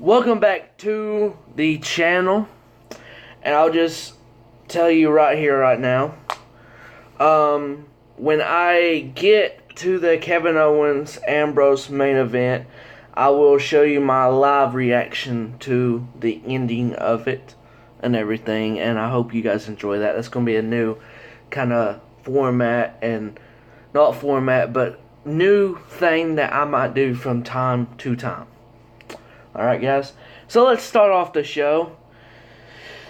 Welcome back to the channel, and I'll just tell you right here, right now, when I get to the Kevin Owens Ambrose main event, I will show you my live reaction to the ending of it and everything, and I hope you guys enjoy that. That's going to be a new kind of format, and not format, but new thing that I might do from time to time. Alright, guys, so let's start off the show.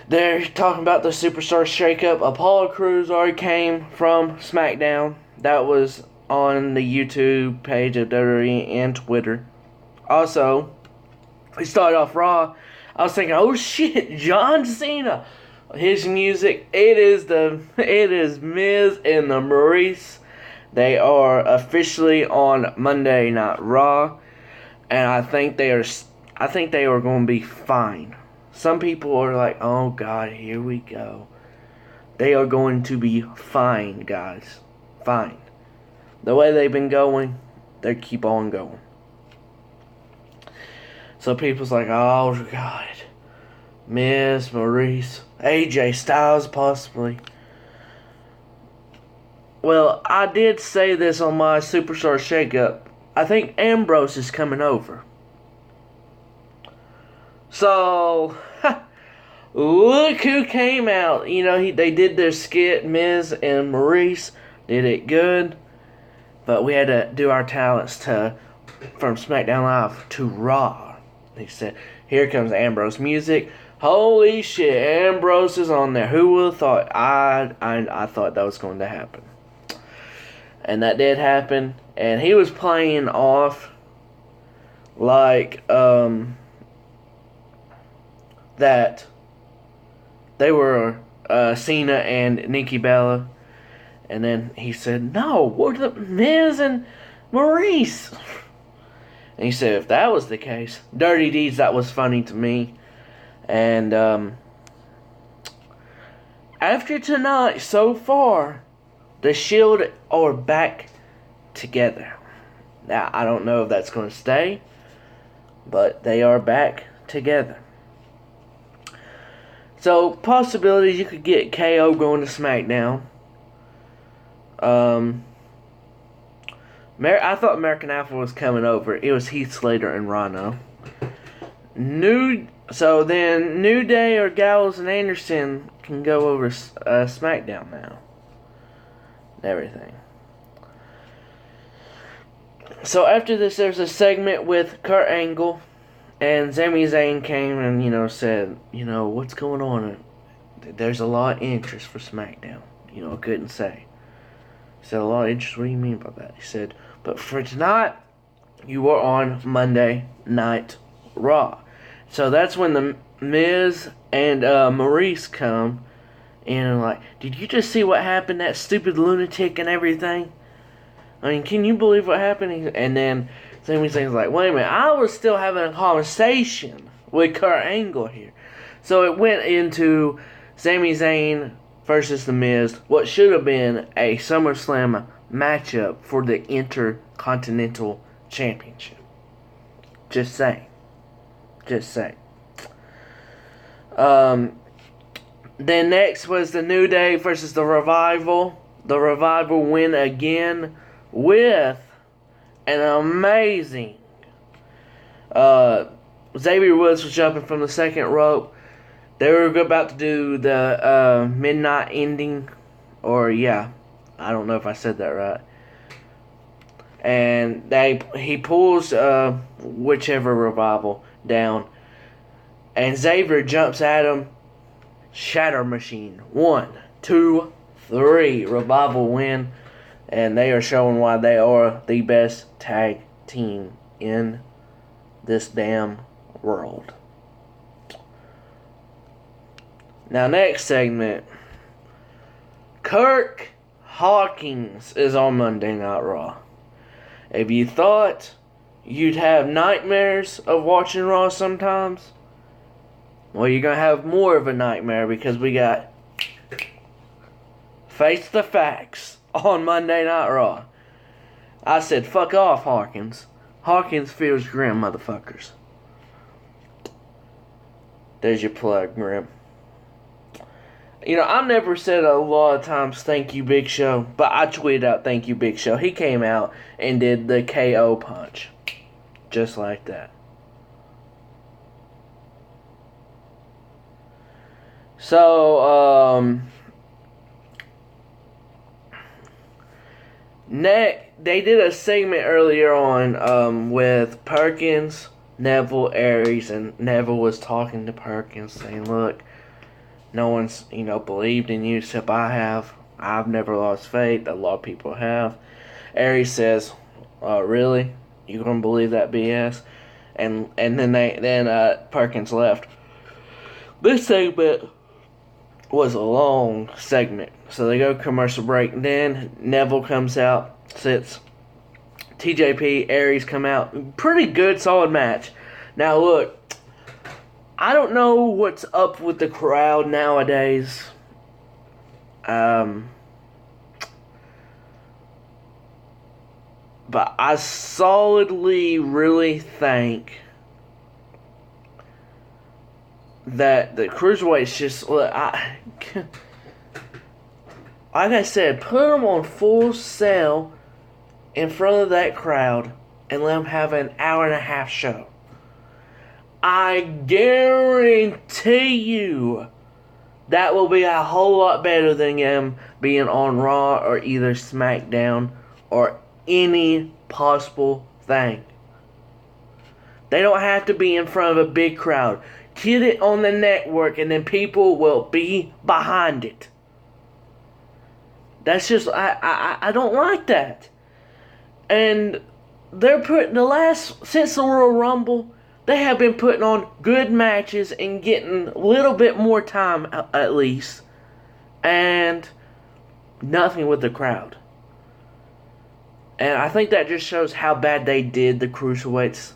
They're talking about the Superstar shakeup. Apollo Crews already came from SmackDown. That was on the YouTube page of WWE and Twitter. Also, we started off Raw. I was thinking, oh shit, John Cena. His music, it is Miz and the Maurice. They are officially on Monday Night Raw, and I think they are going to be fine. Some people are like, oh God, here we go. They are going to be fine, guys. Fine. The way they've been going, they keep on going. So people's like, oh God. Miz, Maurice, AJ Styles possibly. Well, I did say this on my Superstar shakeup. I think Ambrose is coming over. So, look who came out. You know, they did their skit. Miz and Maurice did it good. But we had to do our talents from SmackDown Live to Raw. He said, here comes Ambrose music. Holy shit, Ambrose is on there. Who would have thought? I thought that was going to happen. And that did happen. And he was playing off like, that they were Cena and Nikki Bella, and then he said, no, we're the Miz and Maurice. And he said, if that was the case, Dirty Deeds, that was funny to me. And after tonight, so far, the Shield are back together. Now, I don't know if that's going to stay, but they are back together. So, possibilities, you could get KO going to SmackDown. I thought American Alpha was coming over. It was Heath Slater and Rhino. So then, New Day or Gallows and Anderson can go over SmackDown now. And everything. So, after this, there's a segment with Kurt Angle. And Sami Zayn came and, said, what's going on? There's a lot of interest for SmackDown. I couldn't say. He said, a lot of interest? What do you mean by that? He said, but for tonight, you are on Monday Night Raw. So that's when the Miz and Maurice come in and like, did you just see what happened? That stupid lunatic and everything? I mean, can you believe what happened? And then Sami Zayn's like, wait a minute, I was still having a conversation with Kurt Angle here. So it went into Sami Zayn versus The Miz, what should have been a SummerSlam matchup for the Intercontinental Championship. Just saying. Then next was the New Day versus the Revival. The Revival win again with an amazing Xavier Woods was jumping from the second rope. They were about to do the midnight ending, or I don't know if I said that right. And he pulls whichever Revival down, and Xavier jumps at him. Shatter Machine. 1, 2, 3. Revival win. And they are showing why they are the best tag team in this damn world. Now, next segment. Kirk Hawkins is on Monday Night Raw. If you thought you'd have nightmares of watching Raw sometimes, well, you're going to have more of a nightmare because we got Face the Facts on Monday Night Raw. I said, fuck off, Hawkins. Hawkins feels grim, motherfuckers. There's your plug, Grim. You know, I've never said a lot of times thank you, Big Show, but I tweeted out thank you, Big Show. He came out and did the KO punch. Just like that. So, they did a segment earlier on with Perkins, Neville, Aries, and Neville was talking to Perkins saying, look, no one's, believed in you except I have. I've never lost faith. A lot of people have. Aries says, really? You gonna believe that BS? And then Perkins left. This segment was a long segment. So they go commercial break. Then Neville comes out, sits. TJP, Aries come out. Pretty good, solid match. Now look, I don't know what's up with the crowd nowadays. But I solidly really think that the cruiserweights just, like I said, put them on Full Sail in front of that crowd and let them have an hour and a half show. I guarantee you that will be a whole lot better than them being on Raw or either SmackDown or any possible thing. They don't have to be in front of a big crowd. Get it on the network and then people will be behind it. That's just, I don't like that. And they're putting since the Royal Rumble, they have been putting on good matches and getting a little bit more time at least. And nothing with the crowd. And I think that just shows how bad they did the cruiserweights,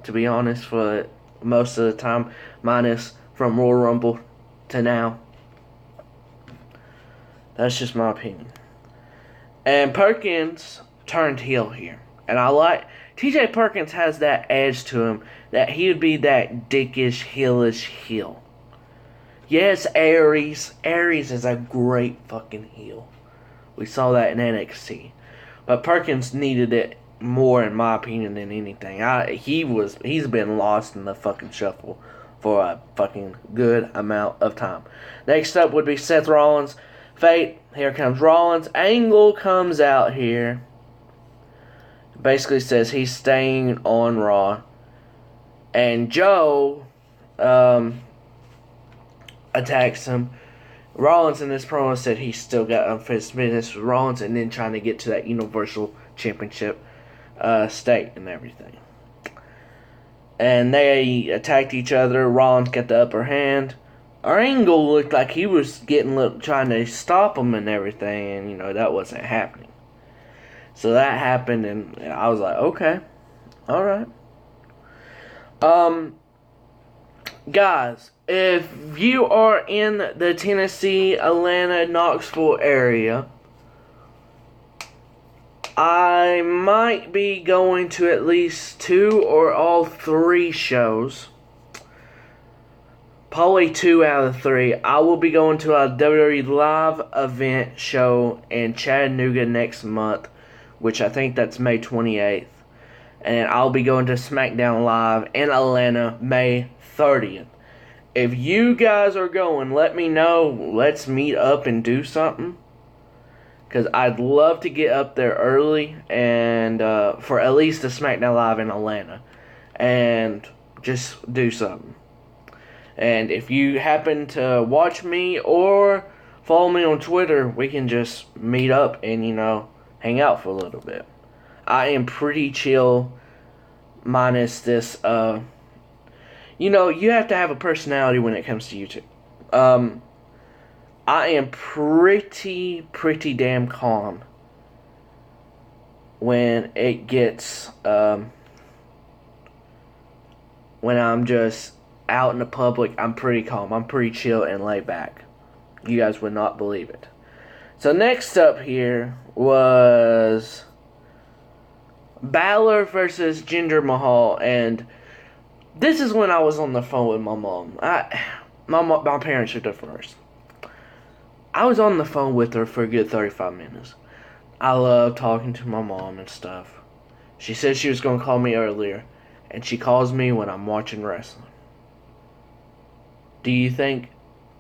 to be honest, for most of the time, minus from Royal Rumble to now. That's just my opinion. And Perkins turned heel here. And I like... TJ Perkins has that edge to him that he would be that dickish, heelish heel. Yes, Aries. Aries is a great fucking heel. We saw that in NXT. But Perkins needed it more, in my opinion, than anything. He's been lost in the fucking shuffle for a fucking good amount of time. Next up would be Seth Rollins. Fate, here comes Rollins. Angle comes out here. Basically says he's staying on Raw. And Joe attacks him. Rollins in this promo said he's still got unfinished business with Rollins and then trying to get to that Universal Championship state and everything. And they attacked each other. Rollins got the upper hand. Angle looked like he was trying to stop him and everything, and that wasn't happening. So that happened, and I was like, okay, all right. Guys, if you are in the Tennessee, Atlanta, Knoxville area, I might be going to at least 2 or all 3 shows. Probably 2 out of 3. I will be going to a WWE Live event show in Chattanooga next month, which I think that's May 28th. And I'll be going to SmackDown Live in Atlanta May 30th. If you guys are going, let me know. Let's meet up and do something. Because I'd love to get up there early and for at least a SmackDown Live in Atlanta. And just do something. And if you happen to watch me or follow me on Twitter, we can just meet up and, hang out for a little bit. I am pretty chill minus this, you have to have a personality when it comes to YouTube. I am pretty damn calm when it gets, when I'm just out in the public. I'm pretty calm. I'm pretty chill and laid back. You guys would not believe it. So next up here was Balor versus Jinder Mahal, and This is when I was on the phone with my mom. My parents are divorced. I was on the phone with her for a good 35 minutes. I love talking to my mom and stuff. She said she was going to call me earlier, and she calls me when I'm watching wrestling. Do you think...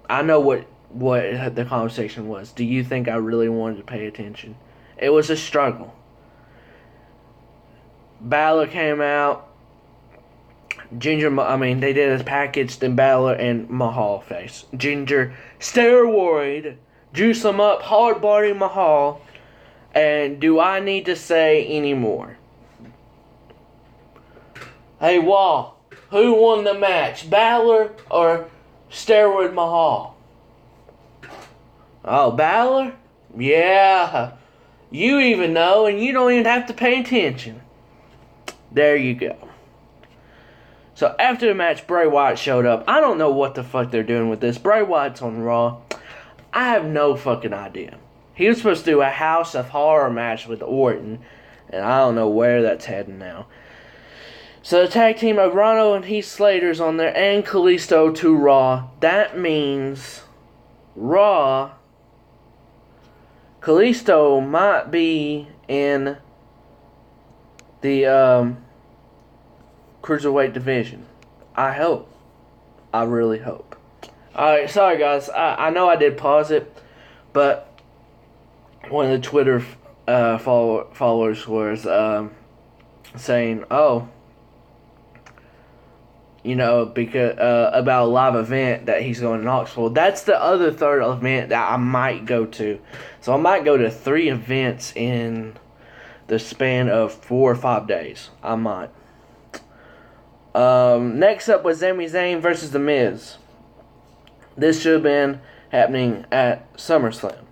I know what the conversation was. Do you think I really wanted to pay attention? It was a struggle. Balor came out. They did a package, then Balor and Mahal face. Ginger steroid, juice him up, hard body Mahal. And do I need to say any more? Hey, Wall, who won the match? Balor or Steroid Mahal? Oh, Balor? Yeah. You even know, and you don't even have to pay attention. There you go. So after the match, Bray Wyatt showed up. I don't know what the fuck they're doing with this. Bray Wyatt's on Raw. I have no fucking idea. He was supposed to do a House of Horror match with Orton, and I don't know where that's heading now. So the tag team of Ronald and Heath Slater's on there, and Kalisto to Raw. That means Raw, Kalisto might be in the Cruiserweight division. I hope. I really hope. Alright, sorry guys. I know I did pause it, but one of the Twitter followers was saying, because about a live event that he's going to Knoxville. That's the other third event that I might go to. So I might go to 3 events in the span of 4 or 5 days. I might. Next up was Sami Zayn versus The Miz. This should have been happening at SummerSlam.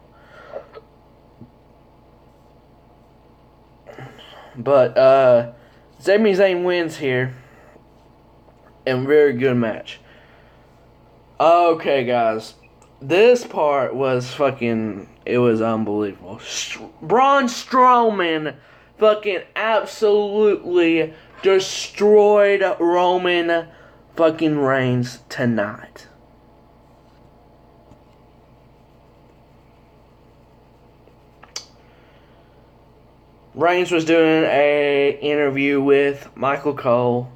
But Sami Zayn wins here. And very good match. Okay, guys. This part was it was unbelievable. Braun Strowman fucking absolutely destroyed Roman fucking Reigns tonight. Reigns was doing a interview with Michael Cole.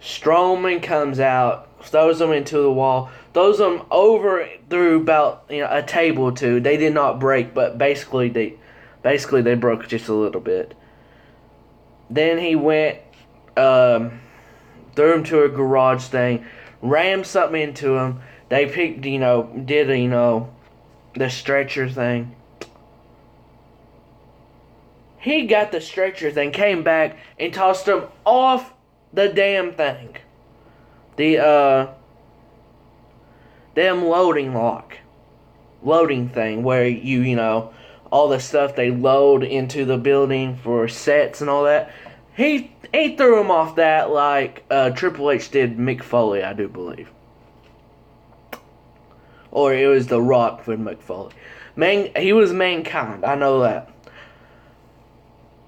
Strowman comes out, throws him into the wall, throws him over through about a table or two. They did not break, but basically they broke just a little bit. Then he went, threw him to a garage thing, rammed something into him. They picked, did the stretcher thing. He got the stretcher thing, came back and tossed him off the damn thing. The damn loading thing where all the stuff they load into the building for sets and all that. He threw him off that like Triple H did Mick Foley, I do believe. Or it was The Rock with Mick Foley. He was Mankind, I know that.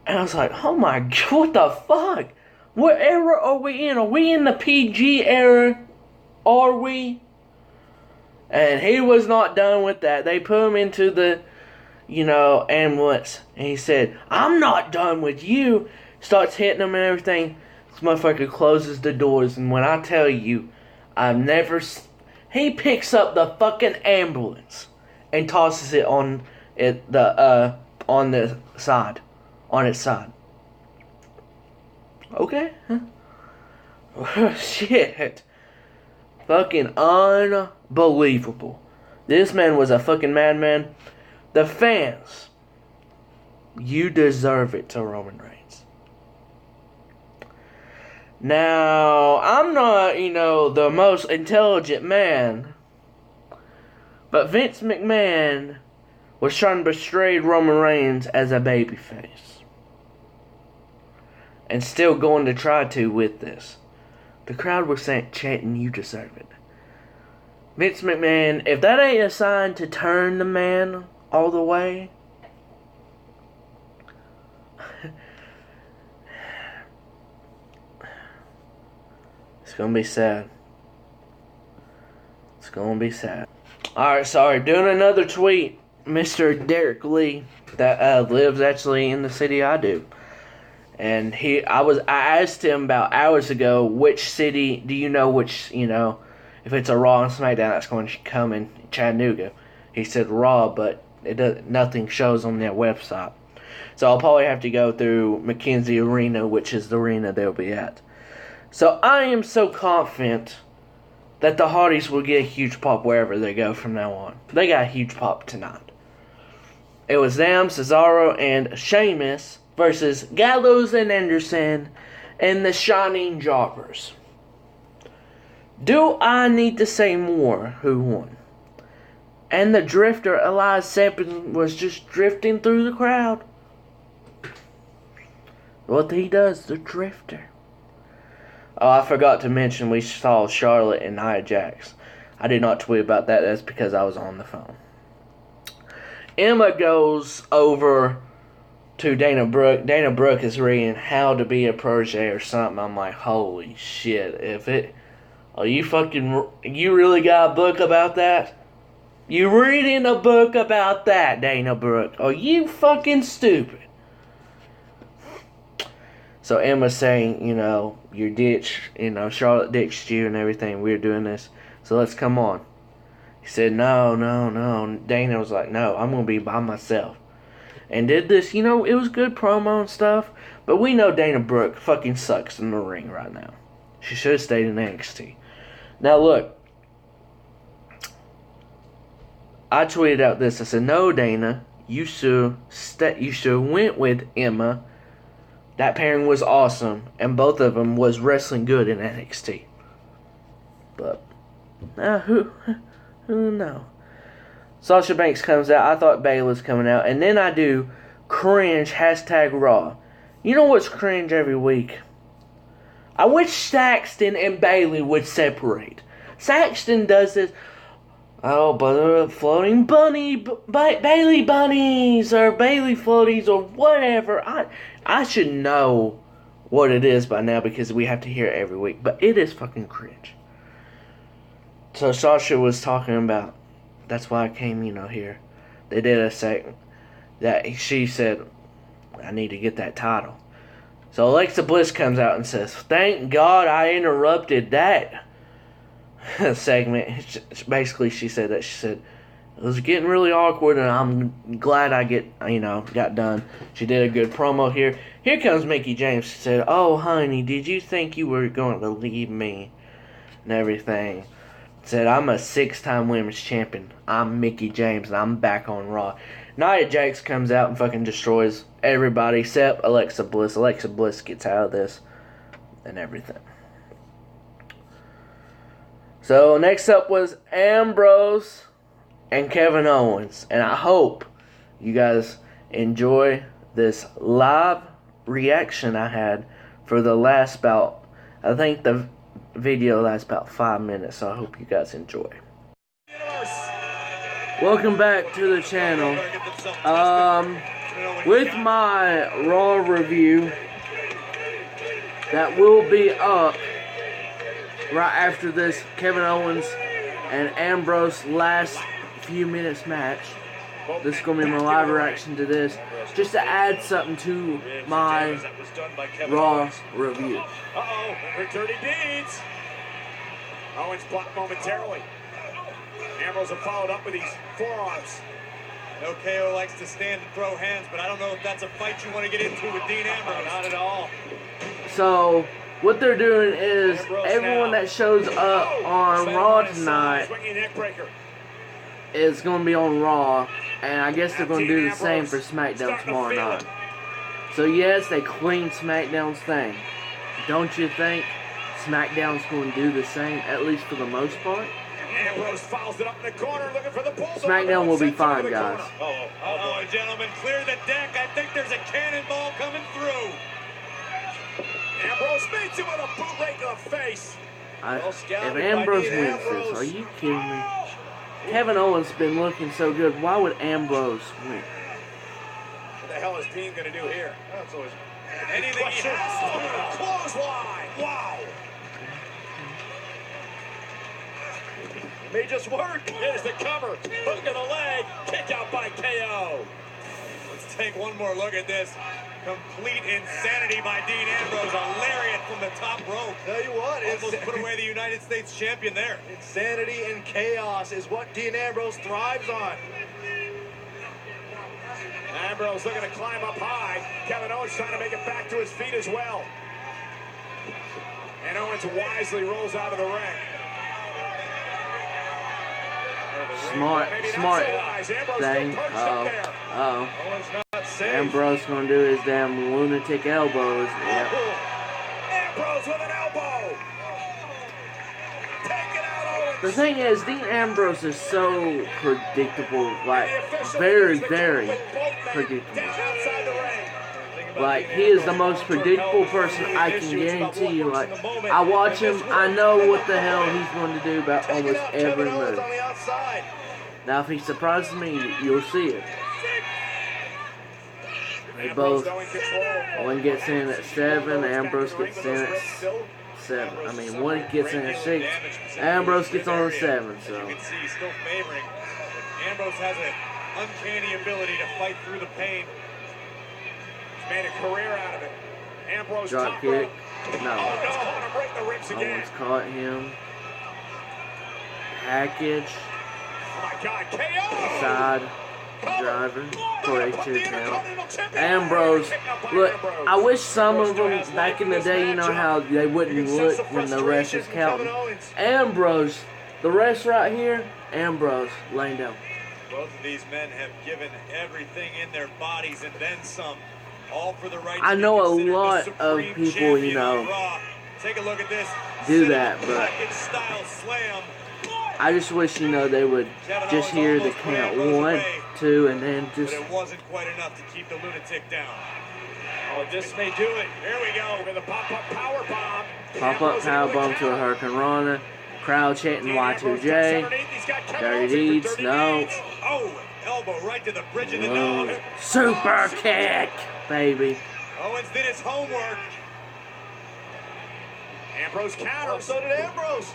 And I was like, oh my god, what the fuck? What era are we in? Are we in the PG era? Are we? And he was not done with that. They put him into the, ambulance. And he said, I'm not done with you. Starts hitting him and everything. This motherfucker closes the doors. And when I tell you, he picks up the fucking ambulance and tosses it on the side. On its side. Okay. Huh? Shit. Fucking unbelievable. This man was a fucking madman. The fans, you deserve it to Roman Reigns. Now, I'm not, the most intelligent man, but Vince McMahon was trying to portray Roman Reigns as a babyface. And still going to try to with this. The crowd was chanting, you deserve it. Vince McMahon, if that ain't a sign to turn the man all the way, it's gonna be sad. It's gonna be sad. Alright, sorry. Doing another tweet. Mr. Derek Lee, that lives actually in the city I do. And I asked him about hours ago, which city do you know which, if it's a Raw and SmackDown that's going to come in Chattanooga. He said Raw, but nothing shows on their website. So I'll probably have to go through McKenzie Arena, which is the arena they'll be at. So I am so confident that the Hardys will get a huge pop wherever they go from now on. They got a huge pop tonight. It was them, Cesaro, and Sheamus versus Gallows and Anderson and the Shining Jobbers. Do I need to say more who won? And the Drifter, Elias Sampson, was just drifting through the crowd. What he does, the Drifter. Oh, I forgot to mention we saw Charlotte and Nia Jax. I did not tweet about that. That's because I was on the phone. Emma goes over to Dana Brooke. Dana Brooke is reading How to Be a Protege or something. I'm like, holy shit. You really got a book about that? You reading a book about that, Dana Brooke? Are you fucking stupid? So Emma's saying, you ditch, Charlotte ditched you and everything. We're doing this. So let's come on. He said, no. Dana was like, no, I'm going to be by myself. And did this, it was good promo and stuff. But we know Dana Brooke fucking sucks in the ring right now. She should have stayed in NXT. Now look. I tweeted out this. I said, no, Dana. You should went with Emma. That pairing was awesome. And both of them was wrestling good in NXT. But, who knows? Sasha Banks comes out. I thought Bayley was coming out. And then I do cringe #Raw. You know what's cringe every week? I wish Saxton and Bayley would separate. Saxton does this. Oh, but floating bunny, Bayley bunnies, or Bayley floaties, or whatever. I should know what it is by now because we have to hear it every week. But it is fucking cringe. So Sasha was talking about, that's why I came, here. They did a segment that she said, I need to get that title. So Alexa Bliss comes out and says, thank God I interrupted that segment. Basically, she said, it was getting really awkward and I'm glad I got done. She did a good promo here. Here comes Mickie James. She said, oh, honey, did you think you were going to leave me and everything? Said, I'm a 6-time women's champion. I'm Mickie James and I'm back on Raw. Nia Jax comes out and fucking destroys everybody except Alexa Bliss. Alexa Bliss gets out of this and everything. So next up was Ambrose and Kevin Owens. And I hope you guys enjoy this live reaction I had for the last bout. I think the video lasts about 5 minutes, so I hope you guys enjoy. Welcome back to the channel. With my Raw review that will be up right after this Kevin Owens and Ambrose last few minutes match. This is going to be my live reaction to this, just to add something to my Raw review. Uh-oh, for dirty deeds. Owens blocked momentarily. Ambrose have followed up with these forearms. No, KO likes to stand and throw hands, but I don't know if that's a fight you want to get into with Dean Ambrose. Not at all. So, what they're doing is everyone that shows up on Raw tonight is going to be on Raw, and I guess they're going to do the same for SmackDown tomorrow night. So yes, they cleaned SmackDown's thing. Don't you think SmackDown's going to do the same, at least for the most part? Ambrose fouls it up in the corner, looking for the bulldog. SmackDown will be fine, guys. Uh-oh, gentlemen, clear the deck. I think there's a cannonball coming through. Ambrose meets him with a boot right to the face. If Ambrose wins this, are you kidding me? Kevin Owens been looking so good. Why would Ambrose win? What the hell is Dean going to do here? Anything he has to do. Clothesline. Wow. May just work. Here's the cover. Hook of the leg. Kick out by KO. Let's take one more look at this. Complete insanity by Dean Ambrose. A lariat from the top rope. Tell you what, almost put away the United States champion there. Insanity and chaos is what Dean Ambrose thrives on. Ambrose looking to climb up high. Kevin Owens trying to make it back to his feet as well. And Owens wisely rolls out of the ring. Smart thing. Ambrose gonna do his damn lunatic elbows. Yep. Ambrose with an elbow. Take it out, Owens. The thing is, Dean Ambrose is so predictable, like very, very predictable. Like, he is the most predictable person I can guarantee you. Like, I watch him, I know what the hell he's going to do about almost every move. Now, if he surprises me, you'll see it. They both, one gets in at 7, Ambrose gets in at 7. I mean, one gets in at 6, Ambrose gets on at 7. So, you can see he's still favoring. Ambrose has an uncanny ability to fight through the pain. He's made a career out of it. Ambrose drop kick. No. Owens caught him. Package. Oh my God, KO! Side driver for a 2 count. Ambrose, look, I wish some of them back in the day, you know how they wouldn't look when the ref is counting. Ambrose, the rest right here, Ambrose laying down. Both of these men have given everything in their bodies and then some, all for the right. I know a lot of people, you know, take a look at this. Do that, but I just wish, you know, they would just hear the count 1, 2, and then just. But it wasn't quite enough to keep the lunatic down. Oh, this may do it. Here we go with a pop-up power bomb. Pop-up power bomb to a Hurricane Rana. Crowd chanting Y2J. Dirty Deeds, no. Oh, elbow right to the bridge of the nose. Super kick, baby. Owens did his homework. Ambrose counters. So did Ambrose.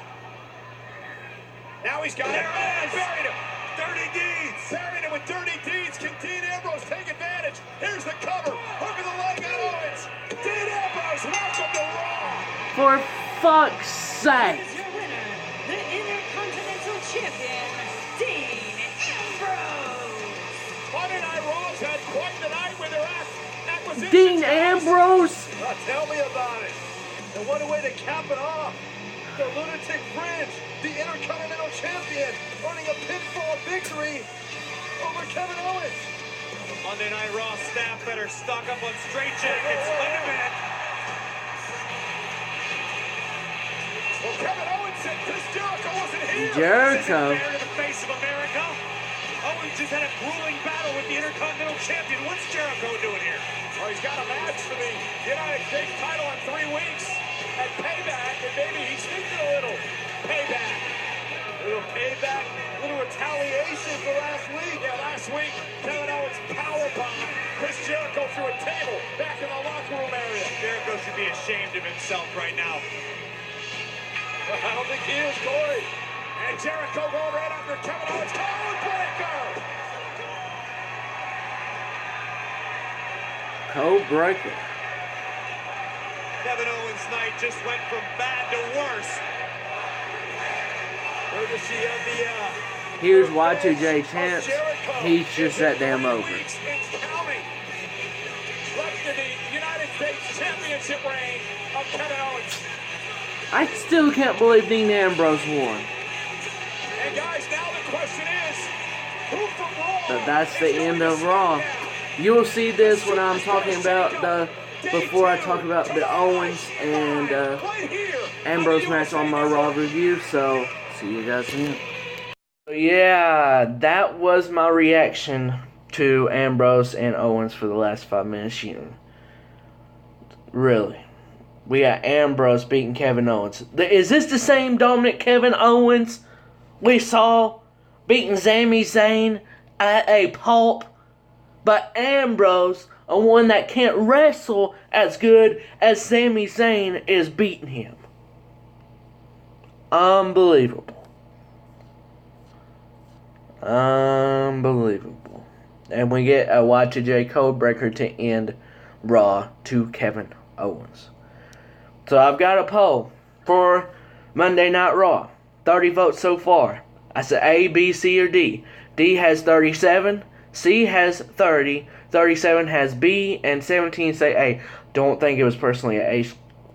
Now he's got it. Buried him. Dirty Deeds. Buried him with Dirty Deeds. Can Dean Ambrose take advantage? Here's the cover. Hook of the leg on Owens. Dean Ambrose, welcome to Raw. For fuck's sake. Here's your winner, the Intercontinental Champion, Dean Ambrose. Monday Night Raw's had quite the night with their acquisition. Dean Ambrose? Tell me about it. And what a way to cap it off. The Lunatic Fringe, the Intercontinental Champion, earning a pinfall victory over Kevin Owens. The Monday Night Raw staff better stock up on straitjackets. Wait a minute. Well, Kevin Owens said Chris Jericho wasn't here. Jericho. This isn't fair to the face of America. Owens just had a grueling battle with the Intercontinental Champion. What's Jericho doing here? Oh, he's got a match for the United States title in 3 weeks. At Payback, and maybe he's thinking a little payback. A little payback, a little retaliation for last week. Yeah, last week, Kevin Owens powerbomb Chris Jericho through a table back in the locker room area. Jericho should be ashamed of himself right now. I don't think he is, Corey. And Jericho going right after Kevin Owens. Code breaker! Code breaker. Kevin Owens' night just went from bad to worse. Courtesy of the Here's Y2J chance. He's just that damn over. It's counting. Left to the United States Championship reign of Kevin Owens. I still can't believe Dean Ambrose won. And guys, now the question is, who from Raw? But that's the end of Raw. You'll see this when I'm talking about the. Before I talk about the Owens and Ambrose match on my Raw review, so see you guys then. Yeah, that was my reaction to Ambrose and Owens for the last 5 minutes. Really. We got Ambrose beating Kevin Owens. Is this the same Dominic Kevin Owens we saw beating Sami Zayn at a pulp? But Ambrose, a one that can't wrestle as good as Sami Zayn, is beating him. Unbelievable. Unbelievable. And we get a Y2J code breaker to end Raw to Kevin Owens. So I've got a poll for Monday Night Raw. 30 votes so far. I said A, B, C, or D. D has 37. C has 30. 37 has B. And 17 say A. Don't think it was personally an A.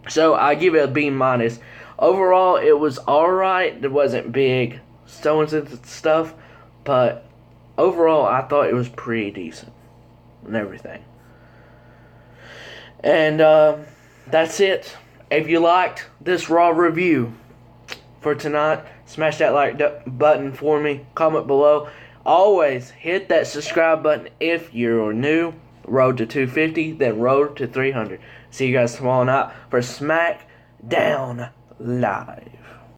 So I give it a B minus. Overall, it was alright. It wasn't big stones and stuff. But overall, I thought it was pretty decent. And everything. And that's it. If you liked this Raw review for tonight, smash that like button for me. Comment below. Always hit that subscribe button if you're new. Road to 250, then road to 300. See you guys tomorrow night for SmackDown Live.